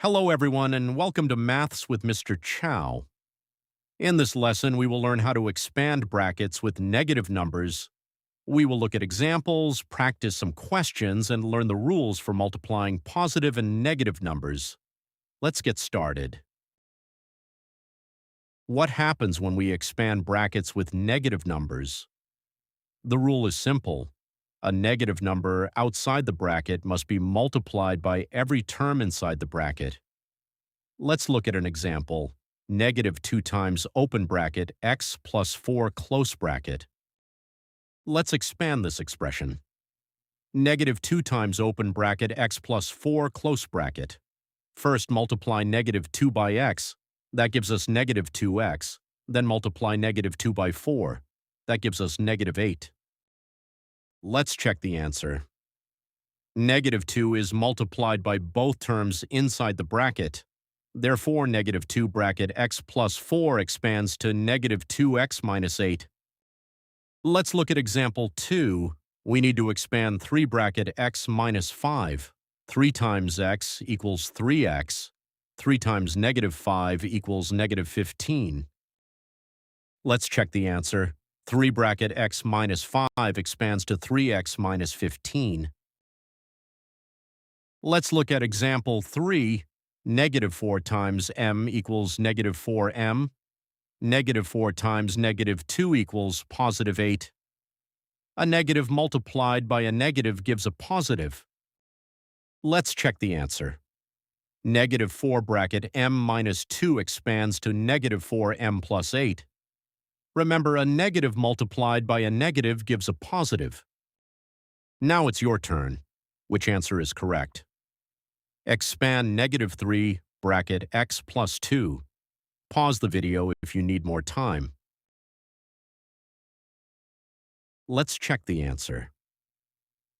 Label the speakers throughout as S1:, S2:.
S1: Hello, everyone, and welcome to Maths with Mr. Chow. In this lesson, we will learn how to expand brackets with negative numbers. We will look at examples, practice some questions, and learn the rules for multiplying positive and negative numbers. Let's get started. What happens when we expand brackets with negative numbers? The rule is simple. A negative number outside the bracket must be multiplied by every term inside the bracket. Let's look at an example. Negative 2 times open bracket x plus 4 close bracket. Let's expand this expression. Negative 2 times open bracket x plus 4 close bracket. First multiply negative 2 by x. That gives us negative 2x. Then multiply negative 2 by 4. That gives us negative 8. Let's check the answer. Negative 2 is multiplied by both terms inside the bracket. Therefore, negative 2 bracket x plus 4 expands to negative 2x minus 8. Let's look at example 2. We need to expand 3 bracket x minus 5. 3 times x equals 3x. 3 times negative 5 equals negative 15. Let's check the answer. 3 bracket x minus 5 expands to 3x minus 15. Let's look at example 3. Negative 4 times m equals negative 4m. Negative 4 times negative 2 equals positive 8. A negative multiplied by a negative gives a positive. Let's check the answer. Negative 4 bracket m minus 2 expands to negative 4m plus 8. Remember, a negative multiplied by a negative gives a positive. Now it's your turn. Which answer is correct? Expand negative 3 bracket x plus 2. Pause the video if you need more time. Let's check the answer.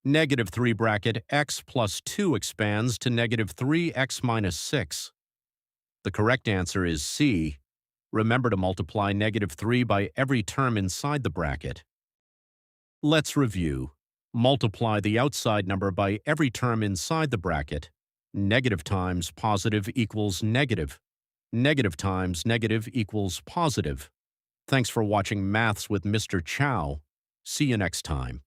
S1: Negative 3 bracket x plus 2 expands to negative 3x minus 6. The correct answer is C. Remember to multiply negative 3 by every term inside the bracket. Let's review. Multiply the outside number by every term inside the bracket. Negative times positive equals negative. Negative times negative equals positive. Thanks for watching Maths with Mr. Chow. See you next time.